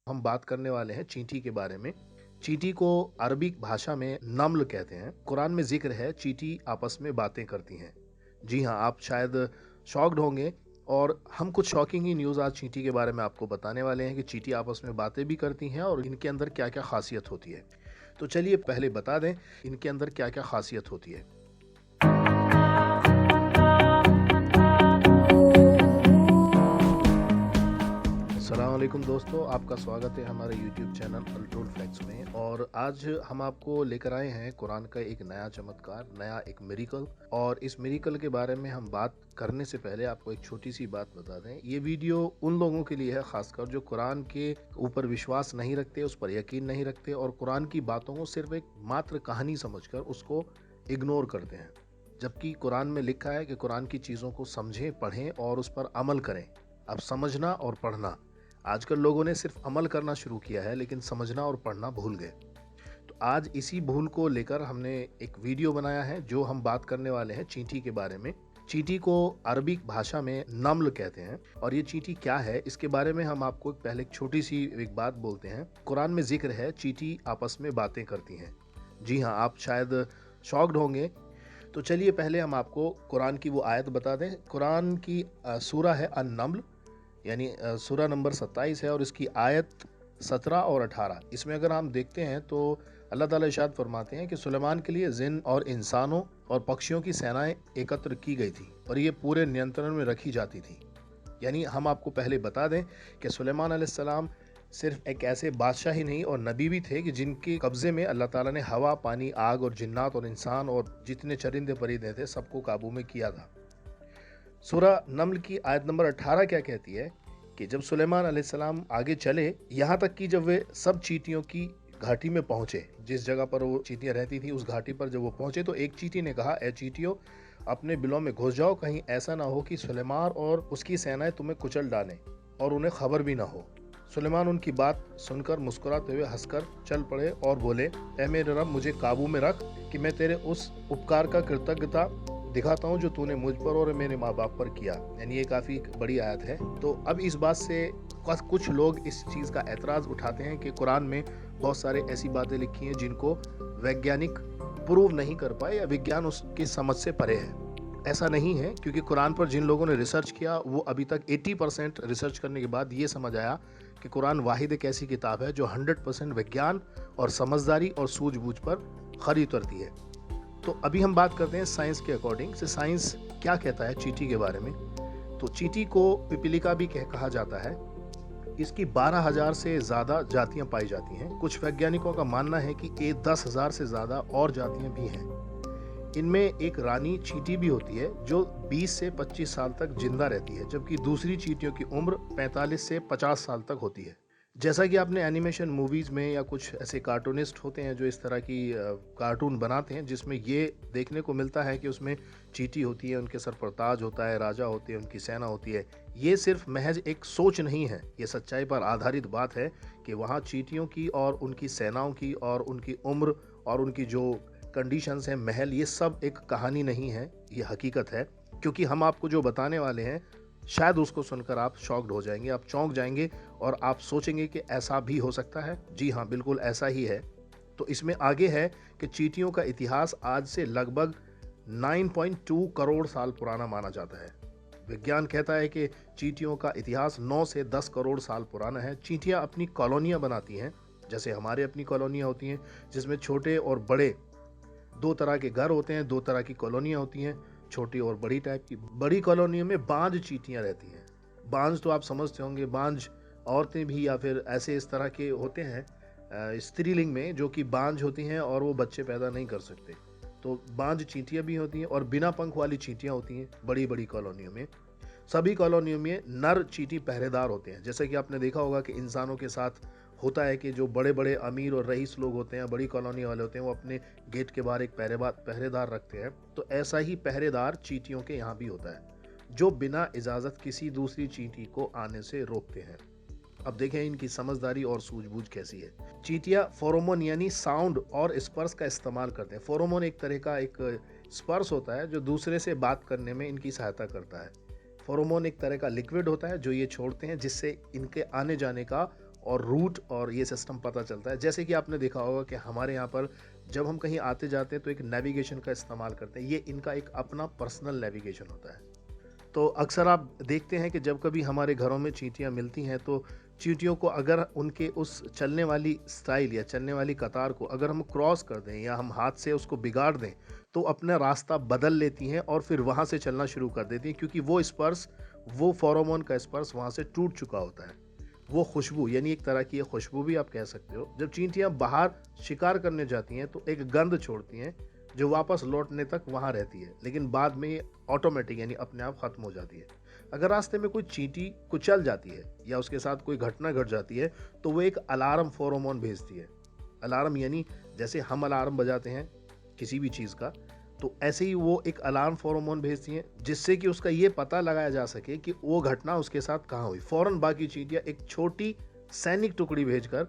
हम बात करने वाले हैं चींटी के बारे में। चींटी को अरबिक भाषा में नम्ल कहते हैं। कुरान में जिक्र है चींटी आपस में बातें करती हैं। जी हाँ, आप शायद शॉक्ड होंगे और हम कुछ शॉकिंग ही न्यूज़ आज चींटी के बारे में आपको बताने वाले हैं कि चींटी आपस में बातें भी करती हैं और इनके अंदर क्या-क्या खासियत होती है। तो चलिए पहले बता दें इनके अंदर क्या-क्या खासियत होती है। अस्सलाम वालेकुम दोस्तों, आपका स्वागत है हमारे YouTube चैनल अल्टोल्ड फैक्ट्स में। और आज हम आपको लेकर आए हैं कुरान का एक नया चमत्कार, नया एक मिरेकल। और इस मिरेकल के बारे में हम बात करने से पहले आपको एक छोटी सी बात बता दें। ये वीडियो उन लोगों के लिए है खासकर जो कुरान के ऊपर विश्वास नहीं रखते, उस पर यकीन नहीं रखते और कुरान की बातों को सिर्फ एक मात्र कहानी समझकर उसको इग्नोर करते हैं। जबकि कुरान में लिखा है कि कुरान की चीज़ों को समझें, पढ़ें और उस पर अमल करें। अब समझना और पढ़ना, आजकल लोगों ने सिर्फ अमल करना शुरू किया है लेकिन समझना और पढ़ना भूल गए। तो आज इसी भूल को लेकर हमने एक वीडियो बनाया है जो हम बात करने वाले हैं चींटी के बारे में। चींटी को अरबिक भाषा में नम्ल कहते हैं और ये चींटी क्या है इसके बारे में हम आपको पहले एक छोटी सी एक बात बोलते हैं। कुरान में जिक्र है चींटी आपस में बातें करती हैं। जी हाँ, आप शायद शॉक्ड होंगे। तो चलिए पहले हम आपको कुरान की वो आयत बता दें। कुरान की सूरा है अन-नम्ल, यानी सूरा नंबर 27 है और इसकी आयत 17 और 18। इसमें अगर हम देखते हैं तो अल्लाह ताला इरशाद फरमाते हैं कि सुलेमान के लिए जिन और इंसानों और पक्षियों की सेनाएं एकत्र की गई थी और ये पूरे नियंत्रण में रखी जाती थी। यानी हम आपको पहले बता दें कि सुलेमान अलैहिस्सलाम सिर्फ एक ऐसे बादशाह ही नहीं और नबी भी थे कि जिनके कब्जे में अल्लाह ताला ने हवा, पानी, आग और जिन्नात और इंसान और जितने चरिंदे परिंदे थे सबको काबू में किया था। सूरा नम्ल की आयत नंबर 18 क्या कहती है कि जब सुलेमान अलैहिस्सलाम आगे चले, यहाँ तक कि जब वे सब चींटियों की घाटी में पहुंचे, जिस जगह पर वो चींटियां रहती थी उस घाटी पर जब वो पहुंचे तो एक चींटी ने कहा, ए चींटियों, अपने बिलों में घुस जाओ, कहीं ऐसा ना हो कि सुलेमान और उसकी सेनाएं तुम्हें कुचल डालें और उन्हें खबर भी ना हो। सुलेमान उनकी बात सुनकर मुस्कुराते हुए हंसकर चल पड़े और बोले, ए मेरे रब, मुझे काबू में रख कि मैं तेरे उस उपकार का कृतज्ञता दिखाता हूँ जो तूने मुझ पर और मेरे माँ बाप पर किया। यानी ये काफ़ी बड़ी आयत है। तो अब इस बात से कुछ लोग इस चीज़ का एतराज़ उठाते हैं कि कुरान में बहुत सारे ऐसी बातें लिखी हैं जिनको वैज्ञानिक प्रूव नहीं कर पाए या विज्ञान उसकी समझ से परे है। ऐसा नहीं है, क्योंकि कुरान पर जिन लोगों ने रिसर्च किया वो अभी तक 80% रिसर्च करने के बाद ये समझ आया कि कुरान वाहिद एक ऐसी किताब है जो 100% विज्ञान और समझदारी और सूझबूझ पर खरी उतरती है। तो अभी हम बात करते हैं साइंस के अकॉर्डिंग से साइंस क्या कहता है चींटी के बारे में। तो चींटी को पिपीलिका भी कहा जाता है। इसकी 12,000 से ज़्यादा जातियां पाई जाती हैं। कुछ वैज्ञानिकों का मानना है कि ये 10,000 से ज़्यादा और जातियां भी हैं। इनमें एक रानी चींटी भी होती है जो 20 से 25 साल तक जिंदा रहती है, जबकि दूसरी चींटियों की उम्र 45 से 50 साल तक होती है। जैसा कि आपने एनिमेशन मूवीज़ में या कुछ ऐसे कार्टूनिस्ट होते हैं जो इस तरह की कार्टून बनाते हैं जिसमें ये देखने को मिलता है कि उसमें चींटी होती है, उनके सर पर ताज होता है, राजा होते हैं, उनकी सेना होती है। ये सिर्फ महज एक सोच नहीं है, ये सच्चाई पर आधारित बात है कि वहाँ चींटियों की और उनकी सेनाओं की और उनकी उम्र और उनकी जो कंडीशंस हैं, महल, ये सब एक कहानी नहीं है, ये हकीकत है। क्योंकि हम आपको जो बताने वाले हैं शायद उसको सुनकर आप शॉक्ड हो जाएंगे, आप चौंक जाएंगे और आप सोचेंगे कि ऐसा भी हो सकता है। जी हाँ, बिल्कुल ऐसा ही है। तो इसमें आगे है कि चींटियों का इतिहास आज से लगभग 9.2 करोड़ साल पुराना माना जाता है। विज्ञान कहता है कि चींटियों का इतिहास 9 से 10 करोड़ साल पुराना है। चींटियां अपनी कॉलोनियां बनाती हैं, जैसे हमारे अपनी कॉलोनियां होती हैं जिसमें छोटे और बड़े दो तरह के घर होते हैं, दो तरह की कॉलोनियां होती हैं, छोटी और बड़ी टाइप की। बड़ी कॉलोनियों में बांझ चींटियां रहती हैं। बांझ तो आप समझते होंगे, बांझ औरतें भी या फिर ऐसे इस तरह के होते हैं स्त्रीलिंग में जो कि बांझ होती हैं और वो बच्चे पैदा नहीं कर सकते। तो बांझ चींटियां भी होती हैं और बिना पंख वाली चींटियां होती हैं बड़ी बड़ी कॉलोनियों में। सभी कॉलोनियों में नर चींटी पहरेदार होते हैं। जैसे कि आपने देखा होगा कि इंसानों के साथ होता है कि जो बड़े बड़े अमीर और रईस लोग होते हैं, बड़ी कॉलोनी वाले होते हैं, वो अपने गेट के बाहर एक पहरेदार रखते हैं। तो ऐसा ही पहरेदार चींटियों के यहाँ भी होता है जो बिना इजाज़त किसी दूसरी चींटी को आने से रोकते हैं। अब देखें इनकी समझदारी और सूझबूझ कैसी है। चींटियां फेरोमोन यानी साउंड और स्पर्श का इस्तेमाल करते हैं। फेरोमोन एक तरह का एक स्पर्श होता है जो दूसरे से बात करने में इनकी सहायता करता है। फेरोमोन एक तरह का लिक्विड होता है जो ये छोड़ते हैं जिससे इनके आने जाने का और रूट और ये सिस्टम पता चलता है। जैसे कि आपने देखा होगा कि हमारे यहाँ पर जब हम कहीं आते जाते हैं तो एक नेविगेशन का इस्तेमाल करते हैं, ये इनका एक अपना पर्सनल नेविगेशन होता है। तो अक्सर आप देखते हैं कि जब कभी हमारे घरों में चींटियाँ मिलती हैं तो चींटियों को अगर उनके उस चलने वाली स्टाइल या चलने वाली कतार को अगर हम क्रॉस कर दें या हम हाथ से उसको बिगाड़ दें, तो अपना रास्ता बदल लेती हैं और फिर वहाँ से चलना शुरू कर देती हैं, क्योंकि वो स्पर्श, वो फेरोमोन का स्पर्श वहाँ से टूट चुका होता है। वो खुशबू, यानी एक तरह की ये खुशबू भी आप कह सकते हो। जब चींटियाँ बाहर शिकार करने जाती हैं तो एक गंध छोड़ती हैं जो वापस लौटने तक वहाँ रहती है, लेकिन बाद में ये ऑटोमेटिक यानी अपने आप खत्म हो जाती है। अगर रास्ते में कोई चींटी कुचल जाती है या उसके साथ कोई घटना घट जाती है तो वो एक अलार्म फेरोमोन भेजती है। अलार्म यानी जैसे हम अलार्म बजाते हैं किसी भी चीज़ का, तो ऐसे ही वो एक अलार्म फेरोमोन भेजती हैं जिससे कि उसका ये पता लगाया जा सके कि वो घटना उसके साथ कहाँ हुई। फ़ौरन बाकी चींटियाँ एक छोटी सैनिक टुकड़ी भेजकर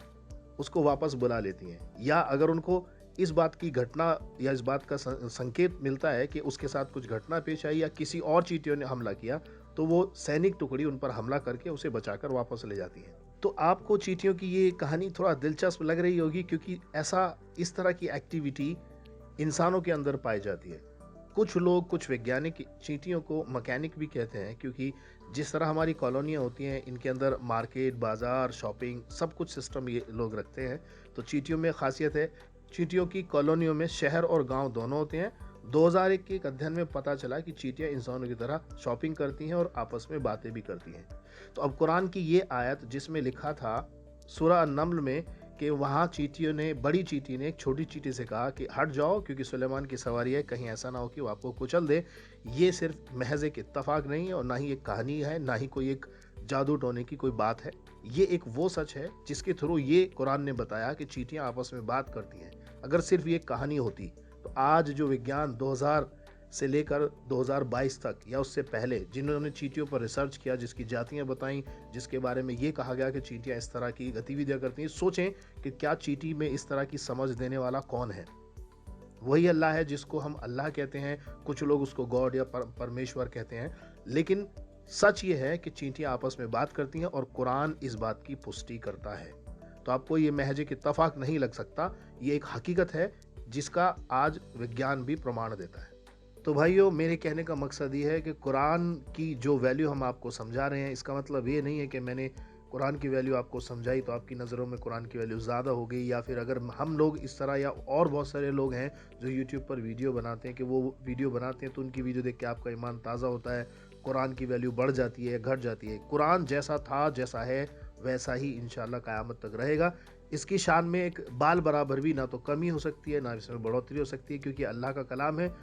उसको वापस बुला लेती हैं। या अगर उनको इस बात की घटना या इस बात का संकेत मिलता है कि उसके साथ कुछ घटना पेश आई या किसी और चींटियों ने हमला किया, तो वो सैनिक टुकड़ी उन पर हमला करके उसे बचाकर वापस ले जाती है। तो आपको चींटियों की ये कहानी थोड़ा दिलचस्प लग रही होगी, क्योंकि ऐसा इस तरह की एक्टिविटी इंसानों के अंदर पाई जाती है। कुछ लोग, कुछ वैज्ञानिक चींटियों को मैकेनिक भी कहते हैं, क्योंकि जिस तरह हमारी कॉलोनियाँ होती हैं इनके अंदर मार्केट, बाज़ार, शॉपिंग सब कुछ सिस्टम ये लोग रखते हैं। तो चींटियों में ख़ासियत है, चींटियों की कॉलोनियों में शहर और गांव दोनों होते हैं। 2001 के एक अध्ययन में पता चला कि चींटियां इंसानों की तरह शॉपिंग करती हैं और आपस में बातें भी करती हैं। तो अब कुरान की ये आयत जिसमें लिखा था सूरह अन-नम्ल में कि वहाँ चींटियों ने, बड़ी चींटी ने एक छोटी चींटी से कहा कि हट जाओ क्योंकि सुलेमान की सवारी है, कहीं ऐसा ना हो कि वो आपको कुचल दे। ये सिर्फ महज एक इत्तफाक नहीं है और ना ही एक कहानी है, ना ही कोई एक जादू टोने की कोई बात है। ये एक वो सच है जिसके थ्रू ये कुरान ने बताया कि चींटियां आपस में बात करती हैं। अगर सिर्फ ये कहानी होती तो आज जो विज्ञान 2000 से लेकर 2022 तक या उससे पहले जिन्होंने चींटियों पर रिसर्च किया, जिसकी जातियां बताई, जिसके बारे में ये कहा गया कि चींटियां इस तरह की गतिविधियां करती हैं, सोचें कि क्या चींटी में इस तरह की समझ देने वाला कौन है। वही अल्लाह है जिसको हम अल्लाह कहते हैं, कुछ लोग उसको गॉड या परमेश्वर कहते हैं, लेकिन सच ये है कि चींटियां आपस में बात करती हैं और कुरान इस बात की पुष्टि करता है। तो आपको ये महज एक इत्तफाक नहीं लग सकता, ये एक हकीकत है जिसका आज विज्ञान भी प्रमाण देता है। तो भाइयों, मेरे कहने का मकसद ये है कि कुरान की जो वैल्यू हम आपको समझा रहे हैं, इसका मतलब ये नहीं है कि मैंने कुरान की वैल्यू आपको समझाई तो आपकी नज़रों में कुरान की वैल्यू ज़्यादा हो गई, या फिर अगर हम लोग इस तरह, या और बहुत सारे लोग हैं जो यूट्यूब पर वीडियो बनाते हैं कि वो वीडियो बनाते हैं तो उनकी वीडियो देख के आपका ईमान ताज़ा होता है, कुरान की वैल्यू बढ़ जाती है, घट जाती है। कुरान जैसा था, जैसा है, वैसा ही इंशाल्लाह क़यामत तक रहेगा। इसकी शान में एक बाल बराबर भी ना तो कमी हो सकती है, ना इसमें बढ़ोतरी हो सकती है, क्योंकि अल्लाह का कलाम है।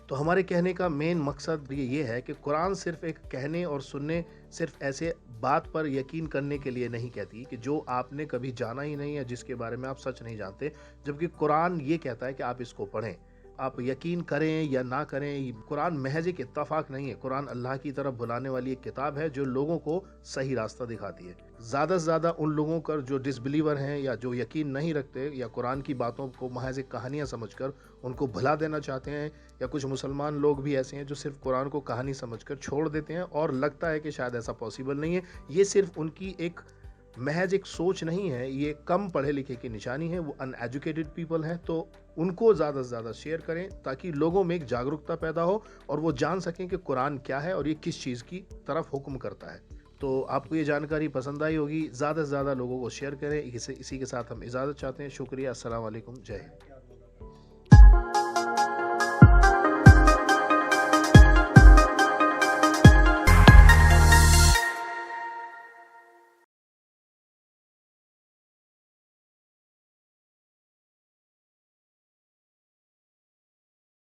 तो हमारे कहने का मेन मकसद ये है कि कुरान सिर्फ एक कहने और सुनने, सिर्फ ऐसे बात पर यकीन करने के लिए नहीं कहती कि जो आपने कभी जाना ही नहीं है, जिसके बारे में आप सच नहीं जानते, जबकि कुरान ये कहता है कि आप इसको पढ़ें। आप यकीन करें या ना करें, कुरान महज एक इत्तफाक नहीं है। कुरान अल्लाह की तरफ बुलाने वाली एक किताब है जो लोगों को सही रास्ता दिखाती है। ज़्यादा से ज़्यादा उन लोगों का जो डिसबिलीवर हैं या जो यकीन नहीं रखते या कुरान की बातों को महज एक कहानियाँ समझकर उनको भुला देना चाहते हैं, या कुछ मुसलमान लोग भी ऐसे हैं जो सिर्फ कुरान को कहानी समझकर छोड़ देते हैं और लगता है कि शायद ऐसा पॉसिबल नहीं है। ये सिर्फ उनकी एक महज एक सोच नहीं है, ये कम पढ़े लिखे की निशानी है। वो अनएजुकेटेड पीपल हैं, तो उनको ज़्यादा से ज़्यादा शेयर करें ताकि लोगों में एक जागरूकता पैदा हो और वो जान सकें कि कुरान क्या है और ये किस चीज़ की तरफ हुक्म करता है। तो आपको ये जानकारी पसंद आई होगी, ज़्यादा से ज़्यादा लोगों को शेयर करें। इसी के साथ हम इजाज़त चाहते हैं। शुक्रिया, अस्सलाम वालेकुम, जय हिंद।